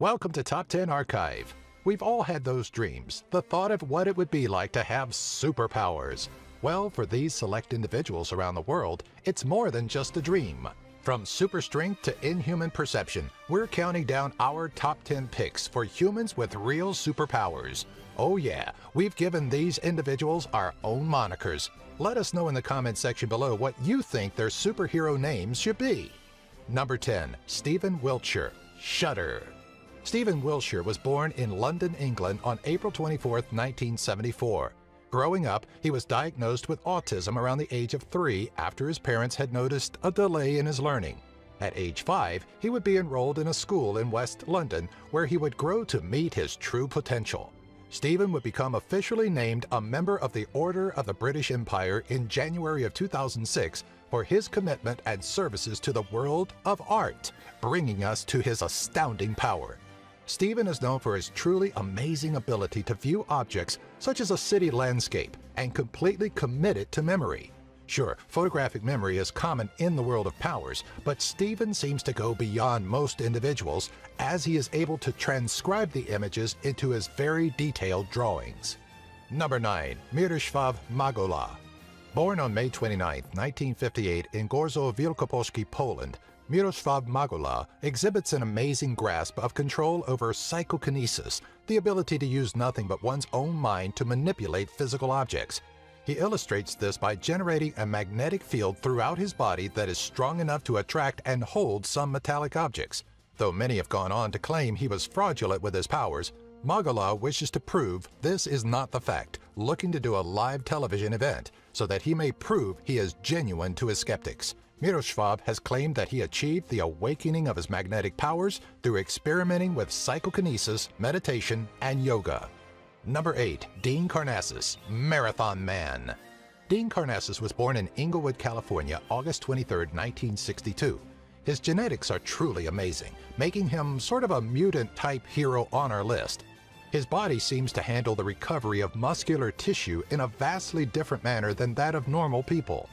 Welcome to Top 10 Archive. We've all had those dreams, the thought of what it would be like to have superpowers. Well, for these select individuals around the world, it's more than just a dream. From super strength to inhuman perception, we're counting down our top 10 picks for humans with real superpowers. Oh yeah, we've given these individuals our own monikers. Let us know in the comment section below what you think their superhero names should be. Number 10, Stephen Wiltshire, Shudder. Stephen Wiltshire was born in London, England on April 24, 1974. Growing up, he was diagnosed with autism around the age of 3 after his parents had noticed a delay in his learning. At age 5, he would be enrolled in a school in West London where he would grow to meet his true potential. Stephen would become officially named a member of the Order of the British Empire in January of 2006 for his commitment and services to the world of art, bringing us to his astounding power. Stephen is known for his truly amazing ability to view objects such as a city landscape and completely commit it to memory. Sure, photographic memory is common in the world of powers, but Stephen seems to go beyond most individuals as he is able to transcribe the images into his very detailed drawings. Number 9. Miroslav Magola. Born on May 29, 1958 in Gorzo Wielkopolski, Poland, Miroslav Magola exhibits an amazing grasp of control over psychokinesis, the ability to use nothing but one's own mind to manipulate physical objects. He illustrates this by generating a magnetic field throughout his body that is strong enough to attract and hold some metallic objects. Though many have gone on to claim he was fraudulent with his powers, Magola wishes to prove this is not the fact, looking to do a live television event so that he may prove he is genuine to his skeptics. Miroslav has claimed that he achieved the awakening of his magnetic powers through experimenting with psychokinesis, meditation, and yoga. Number 8. Dean Karnazes, Marathon Man. Dean Karnazes was born in Inglewood, California, August 23, 1962. His genetics are truly amazing, making him sort of a mutant-type hero on our list. His body seems to handle the recovery of muscular tissue in a vastly different manner than that of normal people.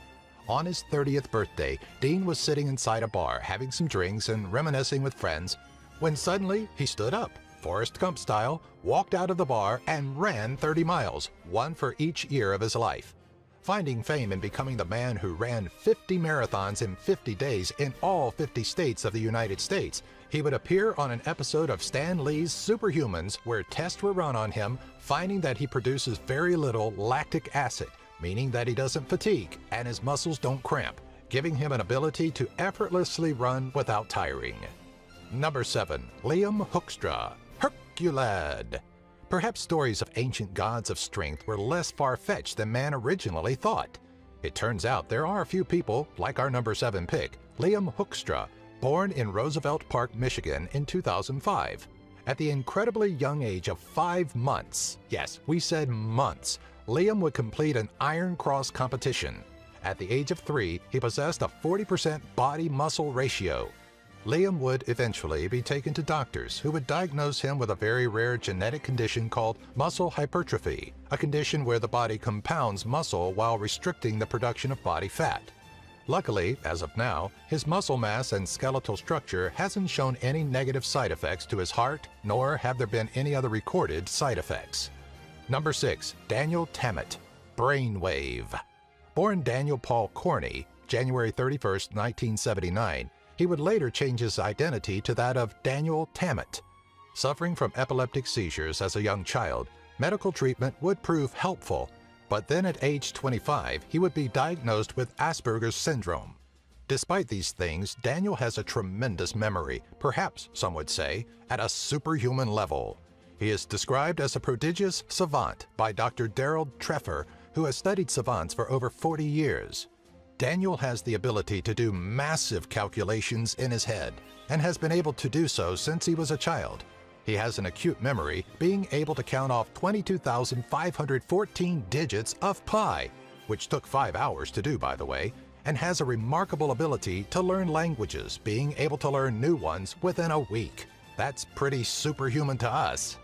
On his 30th birthday, Dean was sitting inside a bar having some drinks and reminiscing with friends, when suddenly he stood up, Forrest Gump style, walked out of the bar and ran 30 miles, one for each year of his life. Finding fame in becoming the man who ran 50 marathons in 50 days in all 50 states of the United States, he would appear on an episode of Stan Lee's Superhumans where tests were run on him, finding that he produces very little lactic acid, meaning that he doesn't fatigue and his muscles don't cramp, giving him an ability to effortlessly run without tiring. Number 7. Liam Hoekstra, Herculad. Perhaps stories of ancient gods of strength were less far-fetched than man originally thought. It turns out there are a few people, like our number 7 pick, Liam Hoekstra, born in Roosevelt Park, Michigan in 2005. At the incredibly young age of 5 months, yes, we said months, Liam would complete an Iron Cross competition. At the age of 3, he possessed a 40% body-muscle ratio. Liam would eventually be taken to doctors who would diagnose him with a very rare genetic condition called muscle hypertrophy, a condition where the body compounds muscle while restricting the production of body fat. Luckily, as of now, his muscle mass and skeletal structure hasn't shown any negative side effects to his heart, nor have there been any other recorded side effects. Number 6. Daniel Tammet, Brainwave. Born Daniel Paul Corney, January 31, 1979, he would later change his identity to that of Daniel Tammet. Suffering from epileptic seizures as a young child, medical treatment would prove helpful, but then at age 25, he would be diagnosed with Asperger's syndrome. Despite these things, Daniel has a tremendous memory, perhaps, some would say, at a superhuman level. He is described as a prodigious savant by Dr. Daryl Treffer, who has studied savants for over 40 years. Daniel has the ability to do massive calculations in his head, and has been able to do so since he was a child. He has an acute memory, being able to count off 22,514 digits of pi, which took 5 hours to do, by the way, and has a remarkable ability to learn languages, being able to learn new ones within a week. That's pretty superhuman to us.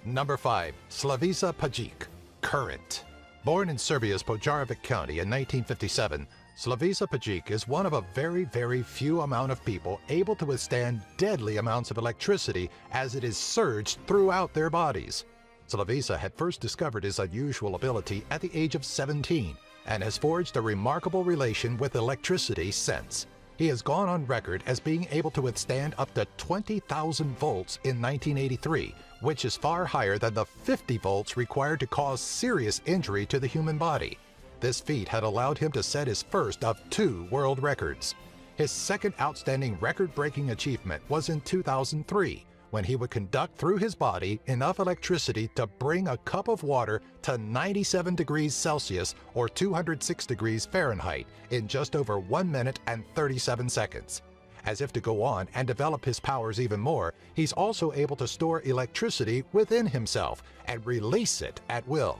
Number 5. Slavica Pajic, Current. Born in Serbia's Požarevac County in 1957, Slavica Pajic is one of a very few amount of people able to withstand deadly amounts of electricity as it is surged throughout their bodies. Slavica had first discovered his unusual ability at the age of 17 and has forged a remarkable relation with electricity since. He has gone on record as being able to withstand up to 20,000 volts in 1983, which is far higher than the 50 volts required to cause serious injury to the human body. This feat had allowed him to set his first of 2 world records. His second outstanding record-breaking achievement was in 2003, when he would conduct through his body enough electricity to bring a cup of water to 97 degrees Celsius or 206 degrees Fahrenheit in just over 1 minute and 37 seconds. As if to go on and develop his powers even more, he's also able to store electricity within himself and release it at will.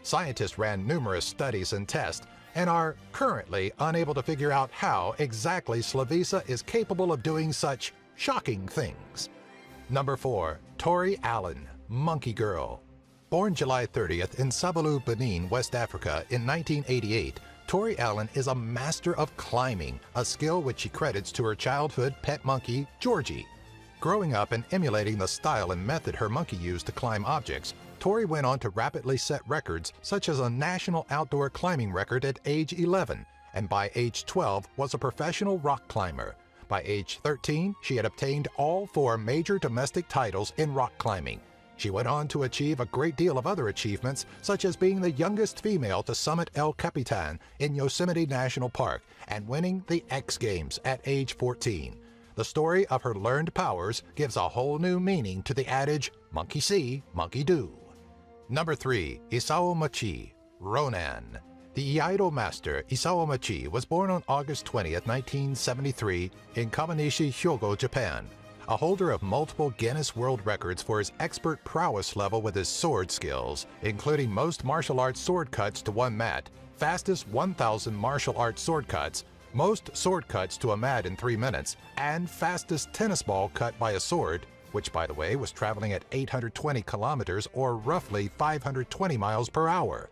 Scientists ran numerous studies and tests and are currently unable to figure out how exactly Slavica is capable of doing such shocking things. Number 4. Tori Allen, Monkey Girl. Born July 30th in Sabulu, Benin, West Africa in 1988, Tori Allen is a master of climbing, a skill which she credits to her childhood pet monkey, Georgie. Growing up and emulating the style and method her monkey used to climb objects, Tori went on to rapidly set records such as a national outdoor climbing record at age 11, and by age 12 was a professional rock climber. By age 13, she had obtained all 4 major domestic titles in rock climbing. She went on to achieve a great deal of other achievements, such as being the youngest female to summit El Capitan in Yosemite National Park and winning the X Games at age 14. The story of her learned powers gives a whole new meaning to the adage, monkey see, monkey do. Number 3. Isao Machi, Ronan. The Iaido master Isao Machi was born on August 20, 1973 in Kawanishi, Hyogo, Japan. A holder of multiple Guinness World Records for his expert prowess level with his sword skills, including most martial arts sword cuts to one mat, fastest 1,000 martial arts sword cuts, most sword cuts to a mat in 3 minutes, and fastest tennis ball cut by a sword, which by the way was traveling at 820 kilometers or roughly 520 miles per hour.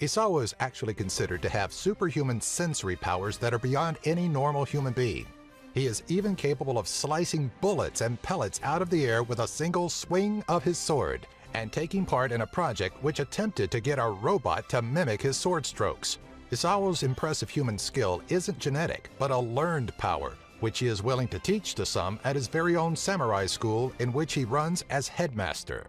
Isao is actually considered to have superhuman sensory powers that are beyond any normal human being. He is even capable of slicing bullets and pellets out of the air with a single swing of his sword, and taking part in a project which attempted to get a robot to mimic his sword strokes. Isao's impressive human skill isn't genetic, but a learned power, which he is willing to teach to some at his very own samurai school in which he runs as headmaster.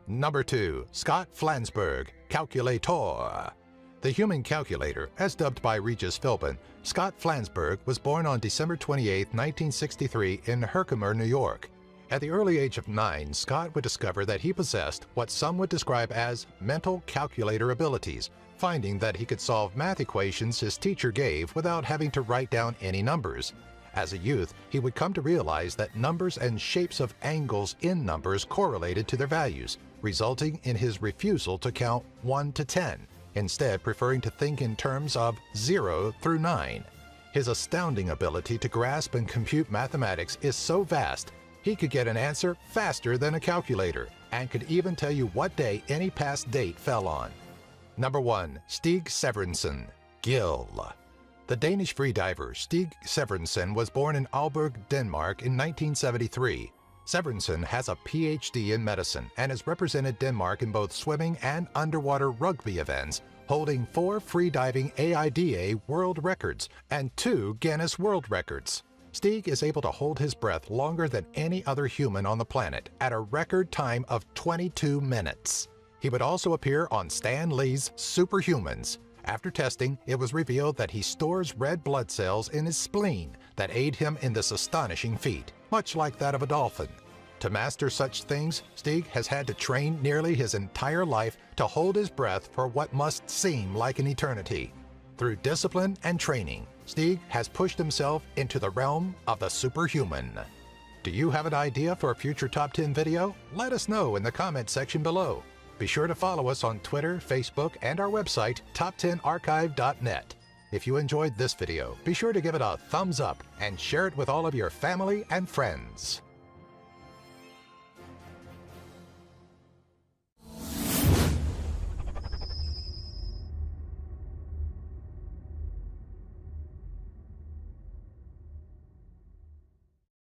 Number 2. Scott Flansburgh, Calculator. The human calculator, as dubbed by Regis Philbin, Scott Flansburgh was born on December 28, 1963 in Herkimer, New York. At the early age of 9, Scott would discover that he possessed what some would describe as mental calculator abilities, finding that he could solve math equations his teacher gave without having to write down any numbers. As a youth, he would come to realize that numbers and shapes of angles in numbers correlated to their values, resulting in his refusal to count 1 to 10, instead preferring to think in terms of 0 through 9. His astounding ability to grasp and compute mathematics is so vast, he could get an answer faster than a calculator, and could even tell you what day any past date fell on. Number 1. Stig Severinsen, Gil. The Danish freediver Stig Severinsen was born in Aalborg, Denmark in 1973. Severinsen has a PhD in medicine and has represented Denmark in both swimming and underwater rugby events, holding 4 freediving AIDA world records and 2 Guinness World Records. Stig is able to hold his breath longer than any other human on the planet at a record time of 22 minutes. He would also appear on Stan Lee's Superhumans. After testing, it was revealed that he stores red blood cells in his spleen that aid him in this astonishing feat, much like that of a dolphin. To master such things, Stig has had to train nearly his entire life to hold his breath for what must seem like an eternity. Through discipline and training, Stig has pushed himself into the realm of the superhuman. Do you have an idea for a future Top 10 video? Let us know in the comment section below. Be sure to follow us on Twitter, Facebook, and our website, top10archive.net. If you enjoyed this video, be sure to give it a thumbs up and share it with all of your family and friends.